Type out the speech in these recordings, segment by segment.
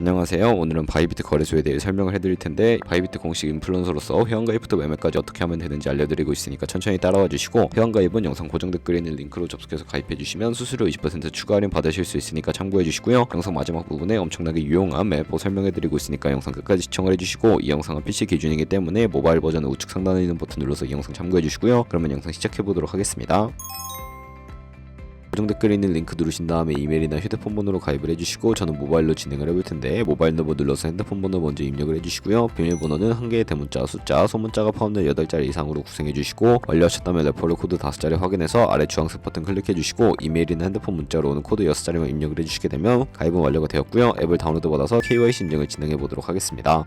안녕하세요. 오늘은 바이비트 거래소에 대해 설명을 해드릴 텐데, 바이비트 공식 인플루언서로서 회원가입부터 매매까지 어떻게 하면 되는지 알려드리고 있으니까 천천히 따라와 주시고, 회원가입은 영상 고정 댓글에 있는 링크로 접속해서 가입해 주시면 수수료 20% 추가 할인 받으실 수 있으니까 참고해 주시고요. 영상 마지막 부분에 엄청나게 유용한 매포 설명해드리고 있으니까 영상 끝까지 시청을 해주시고, 이 영상은 PC 기준이기 때문에 모바일 버전은 우측 상단에 있는 버튼 눌러서 이 영상 참고해 주시고요. 그러면 영상 시작해보도록 하겠습니다. 고정 댓글에 있는 링크 누르신 다음에 이메일이나 휴대폰 번호로 가입을 해주시고, 저는 모바일로 진행을 해볼 텐데 모바일 너버 눌러서 핸드폰 번호 먼저 입력을 해주시고요. 비밀번호는 1개의 대문자, 숫자, 소문자가 포함된 8자리 이상으로 구성해주시고, 완료하셨다면 레퍼럴 코드 5자리 확인해서 아래 주황색 버튼 클릭해주시고, 이메일이나 핸드폰 문자로 오는 코드 6자리만 입력을 해주시게 되면 가입은 완료가 되었고요. 앱을 다운로드 받아서 KYC 인증을 진행해보도록 하겠습니다.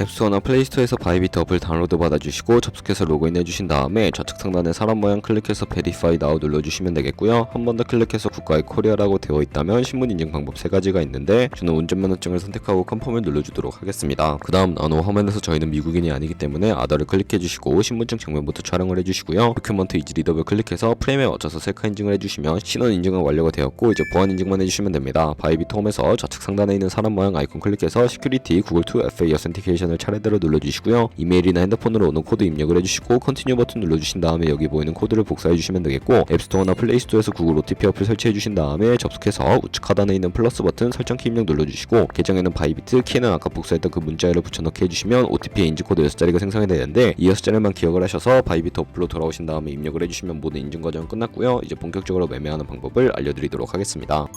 앱스토어나 플레이스토어에서 바이비트 어플 다운로드 받아주시고 접속해서 로그인 해주신 다음에 좌측 상단에 사람 모양 클릭해서 Verify Now 눌러주시면 되겠고요. 한 번 더 클릭해서 국가의 코리아라고 되어 있다면 신분 인증 방법 3가지가 있는데, 저는 운전면허증을 선택하고 컨펌을 눌러주도록 하겠습니다. 그 다음 나노 화면에서 저희는 미국인이 아니기 때문에 아더를 클릭해주시고 신분증 정면부터 촬영을 해주시고요. 도큐먼트 이지 리더블 클릭해서 프레임에 맞춰서 셀카 인증을 해주시면 신원 인증은 완료가 되었고, 이제 보안 인증만 해주시면 됩니다. 바이비트 홈에서 좌측 상단에 있는 사람 모양 아이콘 클릭해서 시큐리티 구글 2FA 어센티케이션 을 차례대로 눌러주시고요. 이메일이나 핸드폰으로 오는 코드 입력을 해주시고 컨티뉴 버튼 눌러주신 다음에 여기 보이는 코드를 복사해주시면 되겠고, 앱스토어나 플레이스토어에서 구글 OTP 어플 설치해주신 다음에 접속해서 우측 하단에 있는 플러스 버튼 설정키 입력 눌러주시고, 계정에는 바이비트, 키에는 아까 복사했던 그 문자열을 붙여넣기 해주시면 OTP의 인증코드 6자리가 생성이 되는데, 이 6자리만 기억을 하셔서 바이비트 어플로 돌아오신 다음에 입력을 해주시면 모든 인증 과정은 끝났고요. 이제 본격적으로 매매하는 방법을 알려드리도록 하겠습니다.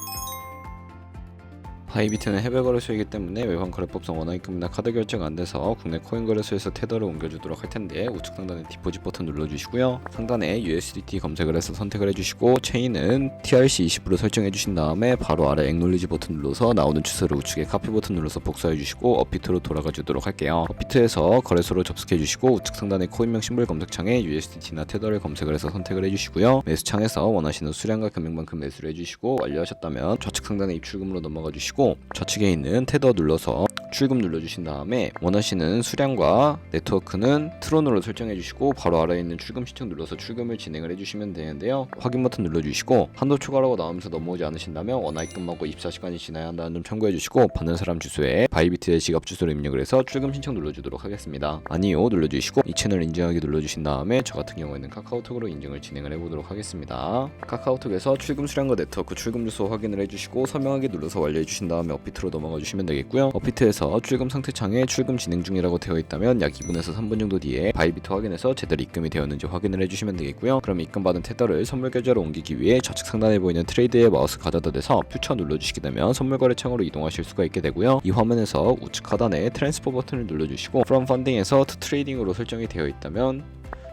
바이비트는 해외 거래소이기 때문에 외환 거래법상 원화입금이나 카드 결제가 안 돼서 국내 코인 거래소에서 테더를 옮겨주도록 할 텐데, 우측 상단에 디포짓 버튼 눌러주시고요. 상단에 USDT 검색을 해서 선택을 해주시고, 체인은 TRC20으로 설정해 주신 다음에 바로 아래 액놀리지 버튼 눌러서 나오는 추세를 우측에 카피 버튼 눌러서 복사해 주시고 업비트로 돌아가 주도록 할게요. 업비트에서 거래소로 접속해 주시고, 우측 상단의 코인명 심볼 검색창에 USDT나 테더를 검색을 해서 선택을 해주시고요. 매수창에서 원하시는 수량과 금액만큼 매수를 해주시고, 완료하셨다면 좌측 상단의 입출금으로 넘어가 주시고, 좌측에 있는 테더 눌러서 출금 눌러주신 다음에 원하시는 수량과 네트워크는 트론으로 설정해 주시고, 바로 아래에 있는 출금 신청 눌러서 출금을 진행을 해주시면 되는데요. 확인 버튼 눌러주시고, 한도 초과라고 나오면서 넘어오지 않으신다면 원화입금하고 24시간이 지나야 한다는 점 참고해 주시고, 받는 사람 주소에 바이비트의 지갑 주소를 입력을 해서 출금 신청 눌러주도록 하겠습니다. 아니요 눌러주시고, 이 채널 인증하기 눌러주신 다음에 저 같은 경우에는 카카오톡으로 인증을 진행을 해보도록 하겠습니다. 카카오톡에서 출금 수량과 네트워크 출금 주소 확인을 해주시고, 서명하기 눌러서 완료해 주신 다음에 업비트로 넘어가 주시면 되겠고요. 업비트에서 출금 상태창에 출금 진행 중이라고 되어 있다면 약 2분에서 3분 정도 뒤에 바이비트 확인해서 제대로 입금이 되었는지 확인을 해주시면 되겠고요. 그럼 입금받은 테더를 선물 계좌로 옮기기 위해 좌측 상단에 보이는 트레이드에 마우스 가져다 대서 퓨처 눌러주시게 되면 선물 거래 창으로 이동하실 수가 있게 되고요. 이 화면에서 우측 하단에 트랜스퍼 버튼을 눌러주시고, From Funding에서 To Trading으로 설정이 되어 있다면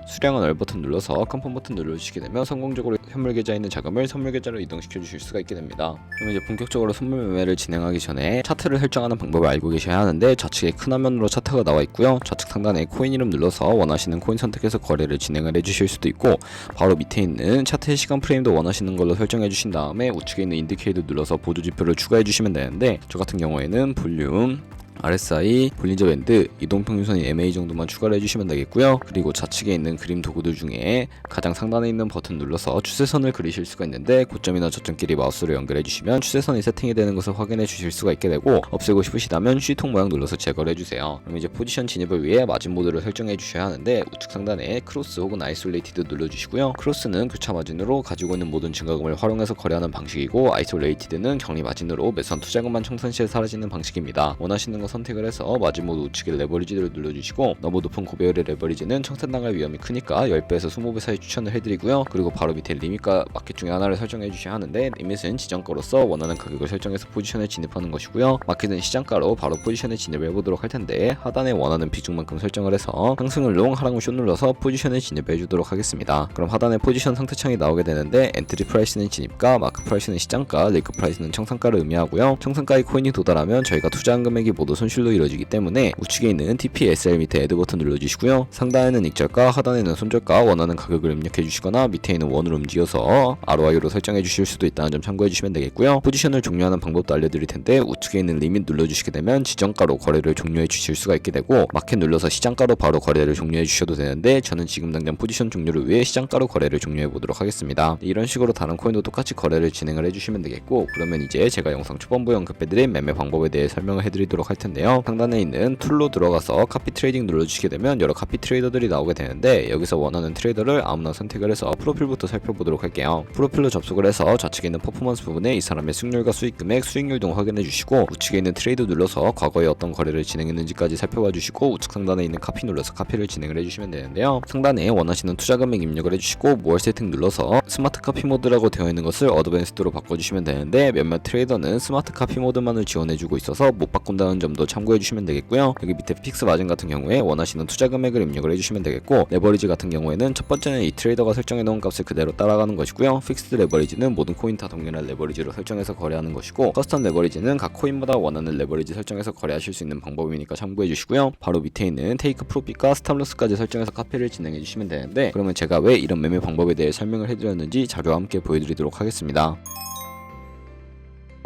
수량은 얼 버튼 눌러서 컨펌 버튼 눌러주시게 되면 성공적으로 현물 계좌에 있는 자금을 선물 계좌로 이동시켜 주실 수가 있게 됩니다. 그럼 이제 본격적으로 선물 매매를 진행하기 전에 차트를 설정하는 방법을 알고 계셔야 하는데, 좌측에 큰 화면으로 차트가 나와 있고요. 좌측 상단에 코인 이름 눌러서 원하시는 코인 선택해서 거래를 진행을 해주실 수도 있고, 바로 밑에 있는 차트의 시간 프레임도 원하시는 걸로 설정해 주신 다음에 우측에 있는 인디케이터 눌러서 보조 지표를 추가해 주시면 되는데, 저 같은 경우에는 볼륨, RSI, 볼린저 밴드, 이동평균선이 MA 정도만 추가를 해주시면 되겠고요. 그리고 좌측에 있는 그림 도구들 중에 가장 상단에 있는 버튼 눌러서 추세선을 그리실 수가 있는데, 고점이나 저점끼리 마우스로 연결해 주시면 추세선이 세팅이 되는 것을 확인해 주실 수가 있게 되고, 없애고 싶으시다면 C통 모양 눌러서 제거를 해주세요. 그럼 이제 포지션 진입을 위해 마진 모드를 설정해 주셔야 하는데, 우측 상단에 크로스 혹은 아이솔레이티드 눌러주시고요. 크로스는 교차 마진으로 가지고 있는 모든 증가금을 활용해서 거래하는 방식이고, 아이솔레이티드는 격리 마진으로 매수한 투자금만 청산 시에 사라지는 방식입니다. 원하시는 거 선택을 해서 마진 모드 우측에 레버리지를 눌러주시고, 너무 높은 고배율의 레버리지는 청산당할 위험이 크니까 10배에서 20배 사이 추천을 해드리고요. 그리고 바로 밑에 리밋과 마켓 중에 하나를 설정해 주셔야 하는데, 리밋은 지정가로서 원하는 가격을 설정해서 포지션에 진입하는 것이고요. 마켓은 시장가로 바로 포지션에 진입을 해보도록 할 텐데, 하단에 원하는 비중만큼 설정을 해서 상승을 롱, 하락을 숏 눌러서 포지션에 진입해 주도록 하겠습니다. 그럼 하단에 포지션 상태창이 나오게 되는데, 엔트리 프라이스는 진입가, 마크 프라이스는 시장가, 리크 프라이스는 청산가를 의미하고요. 청산가의 코인이 도달하면 저희가 투자한 금액이 모두 손실로 이루어지기 때문에 우측에 있는 TP/SL 밑에 애드 버튼 눌러주시고요. 상단에는 익절가, 하단에는 손절가 원하는 가격을 입력해 주시거나 밑에 있는 원으로 움직여서 ROI로 설정해 주실 수도 있다는 점 참고해 주시면 되겠고요. 포지션을 종료하는 방법도 알려드릴 텐데 우측에 있는 리밋 눌러주시게 되면 지정가로 거래를 종료해 주실 수가 있게 되고 마켓 눌러서 시장가로 바로 거래를 종료해 주셔도 되는데 저는 지금 당장 포지션 종료를 위해 시장가로 거래를 종료해 보도록 하겠습니다. 이런 식으로 다른 코인도 똑같이 거래를 진행을 해주시면 되겠고, 그러면 이제 제가 영상 초반부에 언급해드린 매매 방법에 대해 설명을 해드리도록 할 텐데요. 상단에 있는 툴로 들어가서 카피 트레이딩 눌러주시게 되면 여러 카피 트레이더들이 나오게 되는데 여기서 원하는 트레이더를 아무나 선택을 해서 프로필부터 살펴보도록 할게요. 프로필로 접속을 해서 좌측에 있는 퍼포먼스 부분에 이 사람의 수익률과 수익금액, 수익률 등 확인해 주시고 우측에 있는 트레이드 눌러서 과거에 어떤 거래를 진행했는지까지 살펴봐 주시고 우측 상단에 있는 카피 눌러서 카피를 진행을 해주시면 되는데요. 상단에 원하시는 투자 금액 입력을 해주시고 모어 세팅 눌러서 스마트 카피 모드라고 되어 있는 것을 어드밴스드로 바꿔주시면 되는데 몇몇 트레이더는 스마트 카피 모드만을 지원해주고 있어서 못 바꾼다는 점도 참고해 주시면 되겠고요. 여기 밑에 픽스 마진 같은 경우에 원하시는 투자 금액을 입력을 해주시면 되겠고, 레버리지 같은 경우에는 첫 번째는 이 트레이더가 설정해 놓은 값을 그대로 따라가는 것이고요. 픽스드 레버리지는 모든 코인 다 동일한 레버리지로 설정해서 거래하는 것이고, 커스텀 레버리지는 각 코인마다 원하는 레버리지 설정해서 거래하실 수 있는 방법이니까 참고해 주시고요. 바로 밑에 있는 테이크 프로핏과 스탑로스까지 설정해서 카피를 진행해 주시면 되는데, 그러면 제가 왜 이런 매매 방법에 대해 설명을 해드렸는지 자료와 함께 보여드리도록 하겠습니다.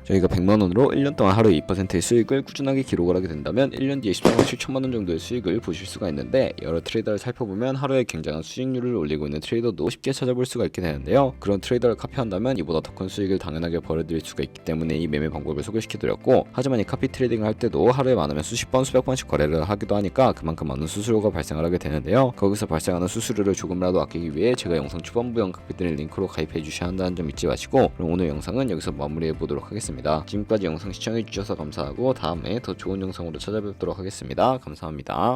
저희가 100만원으로 1년 동안 하루에 2%의 수익을 꾸준하게 기록을 하게 된다면 1년 뒤에 14만 7천만원 정도의 수익을 보실 수가 있는데, 여러 트레이더를 살펴보면 하루에 굉장한 수익률을 올리고 있는 트레이더도 쉽게 찾아볼 수가 있게 되는데요. 그런 트레이더를 카피한다면 이보다 더 큰 수익을 당연하게 벌어들일 수가 있기 때문에 이 매매 방법을 소개시켜드렸고, 하지만 이 카피 트레이딩을 할 때도 하루에 많으면 수십 번, 수백 번씩 거래를 하기도 하니까 그만큼 많은 수수료가 발생을 하게 되는데요. 거기서 발생하는 수수료를 조금이라도 아끼기 위해 제가 영상 초반부에 언급해드린 링크로 가입해 주셔야 한다는 점 잊지 마시고, 그럼 오늘 영상은 여기서 마무리해 보도록 하겠습니다. 지금까지 영상 시청해주셔서 감사하고 다음에 더 좋은 영상으로 찾아뵙도록 하겠습니다. 감사합니다.